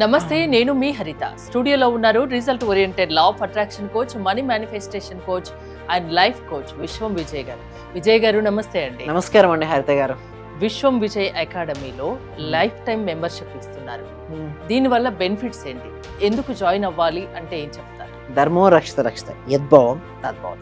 నమస్తే, నేను మీ హరిత. స్టూడియోలో ఉన్నారు result oriented law of attraction coach, money manifestation coach and life coach విశ్వం విజయ్ గారు. విజయ్ గారు నమస్తే అండి. నమస్కారం అండి హరిత గారు. విశ్వం విజయ్ అకాడమీలో లైఫ్ టైం మెంబర్షిప్ ఇస్తున్నారు. దీనివల్ల బెనిఫిట్స్ ఏంటి, ఎందుకు జాయిన్ అవ్వాలి అంటే ఏం చెప్తారు? ధర్మో రక్షిత రక్షిత యద్భావం తద్భావం.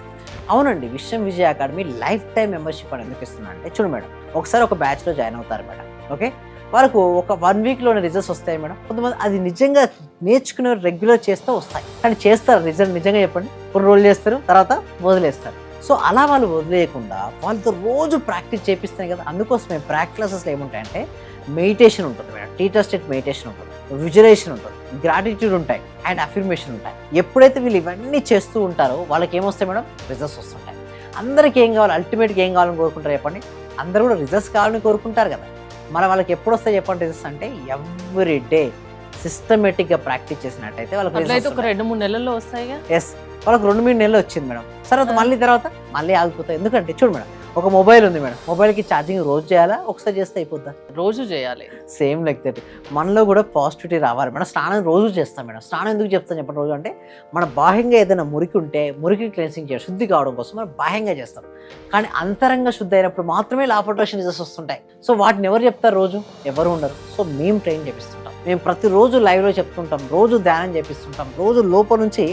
అవునండి, విశ్వం Vijay academy life time membership అని ఎందుకు ఇస్తున్నా అంటే, చూడు మేడం, ఒకసారి ఒక బ్యాచ్లో జాయిన్ అవుతారు మేడం. ఓకే, వాళ్ళకు ఒక 1 వీక్లోనే రిజల్ట్స్ వస్తాయి మేడం. కొంతమంది అది నిజంగా నేర్చుకునే రెగ్యులర్ చేస్తూ వస్తాయి, కానీ చేస్తారు రిజల్ట్ నిజంగా చెప్పండి, కొన్ని రోజులు చేస్తారు, తర్వాత వదిలేస్తారు. సో అలా వాళ్ళు వదిలేయకుండా వాళ్ళతో రోజు ప్రాక్టీస్ చేపిస్తాయి కదా. అందుకోసమే ప్రాక్టీస్ క్లాసెస్లో ఏముంటాయంటే మెడిటేషన్ ఉంటుంది మేడం, టీటర్ స్టేట్ మెడిటేషన్ ఉంటుంది, విజువలైజేషన్ ఉంటుంది, గ్రాటిట్యూడ్ ఉంటాయి అండ్ అఫర్మేషన్ ఉంటాయి. ఎప్పుడైతే వీళ్ళు ఇవన్నీ చేస్తూ ఉంటారో వాళ్ళకి ఏమొస్తాయి మేడం? రిజల్ట్స్ వస్తుంటాయి. అందరికీ ఏం కావాలి? అల్టిమేట్గా ఏం కావాలని కోరుకుంటారు చెప్పండి? అందరూ కూడా రిజల్ట్స్ కావాలని కోరుకుంటారు కదా. మరి వాళ్ళకి ఎప్పుడు వస్తాయి చెప్పండి రిజల్ట్స్ అంటే? ఎవ్రీ డే సిస్టమేటిక్గా ప్రాక్టీస్ చేసినట్టయితే వాళ్ళకి ఒక 2-3 నెలల్లో వస్తాయిగా. ఎస్, వాళ్ళకి 2-3 నెలలు వచ్చింది మేడం. తర్వాత మళ్ళీ ఆగిపోతాయి. ఎందుకంటే చూడు మేడం, ఒక మొబైల్ ఉంది మేడం, మొబైల్కి ఛార్జింగ్ రోజు చేయాలా, ఒకసారి చేస్తే అయిపోద్దా? రోజు చేయాలి. సేమ్ లైక్ దట్ మనలో కూడా పాజిటివిటీ రావాలి మేడం. స్నానం రోజు చేస్తాం మేడం. స్నానం ఎందుకు చెప్తాను చెప్పండి? రోజు అంటే మన బాహ్యంగా ఏదైనా మురికి ఉంటే మురికి క్లెన్సింగ్ చేయాలి, శుద్ధి కావడం కోసం మనం బాహ్యంగా చేస్తాం. కానీ అంతరంగ శుద్ధి అయినప్పుడు మాత్రమే లా ఆఫ్ అట్రాక్షన్ రిజల్ట్స్ వస్తుంటాయి. సో వాటిని ఎవరు చెప్తారు? రోజు ఎవరు ఉండరు. సో మేము ట్రైన్ చేపిస్తుంటాం, మేము ప్రతిరోజు లైవ్లో చెప్తుంటాం, రోజు ధ్యానం చేపిస్తుంటాం, రోజు లోపల నుంచి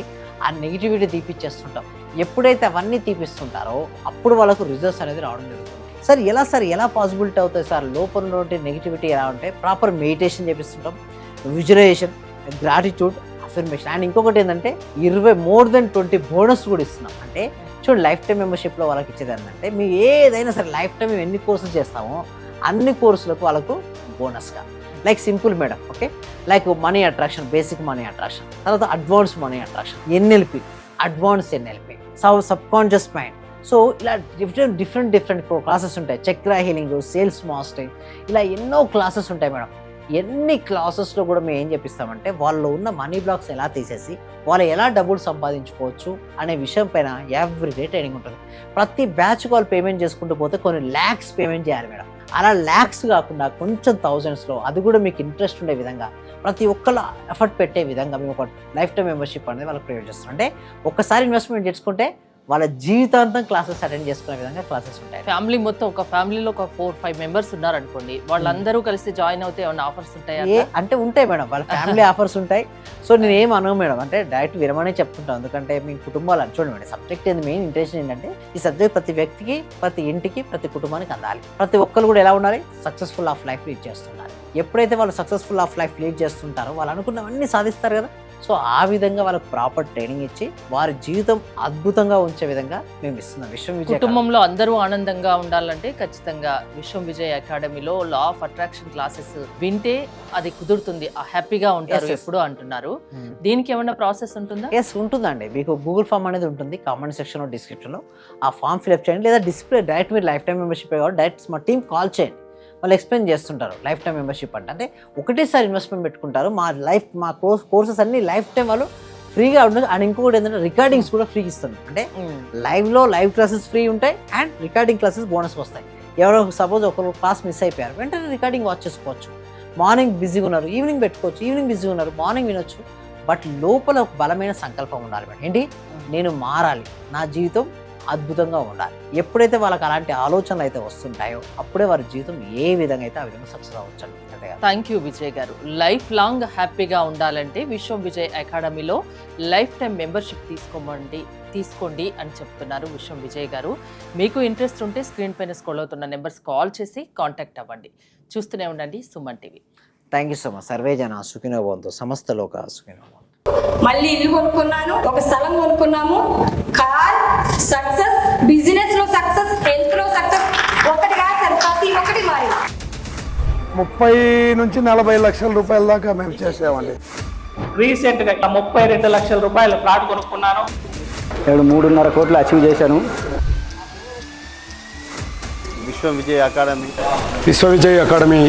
ఆ నెగిటివిటీ తీపిచ్చేస్తుంటాం. ఎప్పుడైతే అవన్నీ తీపిస్తుంటారో అప్పుడు వాళ్ళకు రిజల్ట్స్ అనేది రావడం జరుగుతుంది. సార్ ఎలా పాసిబిలిటీ అవుతాయి సార్? లోపల నుండి నెగిటివిటీ ఎలా ఉంటే ప్రాపర్ మెడిటేషన్ చేపిస్తుంటాం, విజువలైజేషన్, గ్రాటిట్యూడ్, అఫర్మేషన్ అండ్ ఇంకొకటి ఏంటంటే 20 బోనస్ కూడా ఇస్తున్నాం. అంటే చూడండి, లైఫ్ టైం మెంబర్షిప్లో వాళ్ళకి ఇచ్చేది ఏంటంటే, మేము ఏదైనా సరే లైఫ్ టైం మేము ఎన్ని కోర్సులు చేస్తామో అన్ని కోర్సులకు వాళ్ళకు బోనస్గా, like simple madam. Okay, like money attraction, basic money attraction, తర్వాత advance money attraction, NLP, advance NLP, subconscious mind. So ఇలా డిఫరెంట్ క్లాసెస్ ఉంటాయి. చక్ర హీలింగ్, సేల్స్ మాస్టరింగ్, ఇలా ఎన్నో క్లాసెస్ ఉంటాయి మేడం. ఎన్ని క్లాసెస్లో కూడా మేము ఏం చెప్పిస్తామంటే, వాళ్ళు ఉన్న మనీ బ్లాక్స్ ఎలా తీసేసి వాళ్ళు ఎలా డబ్బులు సంపాదించుకోవచ్చు అనే విషయం పైన ఎవ్రీడే ట్రైనింగ్ ఉంటుంది. ప్రతి బ్యాచ్కి వాళ్ళు పేమెంట్ చేసుకుంటూ పోతే కొన్ని ల్యాక్స్ పేమెంట్ చేయాలి మేడం. అలా ల్యాక్స్ కాకుండా కొంచెం థౌజండ్స్లో, అది కూడా మీకు ఇంట్రెస్ట్ ఉండే విధంగా, ప్రతి ఒక్కరు ఎఫర్ట్ పెట్టే విధంగా మేము ఒక లైఫ్ టైం మెంబర్షిప్ అనేది వాళ్ళకి ప్రొవైడ్ చేస్తాం. అంటే ఒక్కసారి ఇన్వెస్ట్మెంట్ చేసుకుంటే వాళ్ళ జీవితాంతం క్లాసెస్ అటెండ్ చేసుకునే విధంగా క్లాసెస్ ఉంటాయి. ఫ్యామిలీ మొత్తం, ఒక ఫ్యామిలీలో ఒక 4-5 మెంబర్స్ ఉన్నారనుకోండి, వాళ్ళందరూ కలిసి జాయిన్ అవుతే ఏమైనా ఆఫర్స్ ఉంటాయా? అంటే ఉంటాయి మేడం, వాళ్ళ ఫ్యామిలీ ఆఫర్స్ ఉంటాయి. సో నేను ఏం అనవు మేడం, అంటే డైరెక్ట్ విరమనే చెప్తుంటాను. ఎందుకంటే మీ కుటుంబాలు అని చూడండి మేడం, సబ్జెక్ట్ ఏంది, మెయిన్ ఇంటెన్షన్ ఏంటంటే ఈ సబ్జెక్ట్ ప్రతి వ్యక్తికి, ప్రతి ఇంటికి, ప్రతి కుటుంబానికి అందాలి. ప్రతి ఒక్కరు కూడా ఎలా ఉండాలి? సక్సెస్ఫుల్ ఆఫ్ లైఫ్ లీడ్ చేస్తున్నారు. ఎప్పుడైతే వాళ్ళు సక్సెస్ఫుల్ ఆఫ్ లైఫ్ లీడ్ చేస్తుంటారో వాళ్ళు అనుకున్నవన్నీ సాధిస్తారు కదా. సో ఆ విధంగా వాళ్ళకు ప్రాపర్ ట్రైనింగ్ ఇచ్చి వారి జీవితం అద్భుతంగా ఉంచే విధంగా మేము ఇస్తున్నాం. విశ్వం విజయ్ కుటుంబంలో అందరూ ఆనందంగా ఉండాలంటే ఖచ్చితంగా విశ్వం విజయ్ అకాడమీలో లా ఆఫ్ అట్రాక్షన్ క్లాసెస్ వింటే అది కుదురుతుంది, హ్యాపీగా ఉంటారు ఎప్పుడు అంటున్నారు. దీనికి ఏమన్నా ప్రాసెస్ ఉంటుందా? ఎస్, ఉంటుందండి. మీకు గూగుల్ ఫామ్ అనేది ఉంటుంది, కామెంట్ సెక్షన్లో, డిస్క్రిప్షన్లో. ఆ ఫామ్ ఫిల్అప్ చేయండి, లేదా డిస్ప్లే డైరెక్ట్ మీరు లైఫ్ టైం మెంబర్షిప్ కాబట్టి డైరెక్ట్ మా టీం కాల్ చేయండి. వాళ్ళు ఎక్స్ప్లెయిన్ చేస్తుంటారు. లైఫ్ టైం మెంబర్షిప్ అంటే ఒకటేసారి ఇన్వెస్ట్మెంట్ పెట్టుకుంటారు. మా కోర్సెస్ అన్ని లైఫ్ టైం వాళ్ళు ఫ్రీగా ఉంటుంది. అండ్ ఇంకొకటి ఏంటంటే రికార్డింగ్స్ కూడా ఫ్రీ ఇస్తుంది. అంటే లైవ్ క్లాసెస్ ఫ్రీ ఉంటాయి అండ్ రికార్డింగ్ క్లాసెస్ బోనస్ వస్తాయి. ఎవరో సపోజ్ ఒకరు క్లాస్ మిస్ అయిపోయారు, వెంటనే రికార్డింగ్ వాచ్ చేసుకోవచ్చు. మార్నింగ్ బిజీగా ఉన్నారు, ఈవినింగ్ పెట్టుకోవచ్చు, ఈవినింగ్ బిజీగా ఉన్నారు, మార్నింగ్ వినొచ్చు. బట్ లోపల ఒక బలమైన సంకల్పం ఉండాలి మేడం. ఏంటి? నేను మారాలి, నా జీవితం అద్భుతంగా ఉండాలి. ఎప్పుడైతే వాళ్ళకి అలాంటి ఆలోచనలు అయితే వస్తుంటాయో అప్పుడే వారి జీవితం ఏ విధంగా అయితే ఆ విధంగా సక్సెస్ అవ్వచ్చు. థ్యాంక్ యూ విజయ్ గారు. లైఫ్ లాంగ్ హ్యాపీగా ఉండాలంటే విశ్వం విజయ్ అకాడమీలో లైఫ్ టైం మెంబర్షిప్ తీసుకోండి అని చెప్తున్నారు విశ్వం విజయ్ గారు. మీకు ఇంట్రెస్ట్ ఉంటే స్క్రీన్ పైన స్క్రోల్ అవుతున్న నెంబర్స్ కాల్ చేసి కాంటాక్ట్ అవ్వండి. చూస్తూనే ఉండండి Suman TV. Thank you so much. Survey జన సుఖినో భవంతు, సమస్త లోక సుఖినో భవంతు. మళ్ళీ ఇల్లు కొనుక్కున్నాను, ఒక స్థలం కొనుక్కున్నాము. కార్ సక్సెస్, బిజినెస్ లో సక్సెస్, హెల్త్ లో సక్సెస్, ఒకటి కాదు సార్, ప్రతి ఒక్కటి మారి 30 నుంచి 40 లక్షల రూపాయల దాకా మేము చేసామండి. రీసెంట్గా 32 లక్షల రూపాయల ఫ్లాట్ కొనుక్కున్నాను. 3.5 కోట్లు అచీవ్ చేశాను. విశ్వం విజయ్ అకాడమీ. విశ్వ విజయ్ అకాడమీ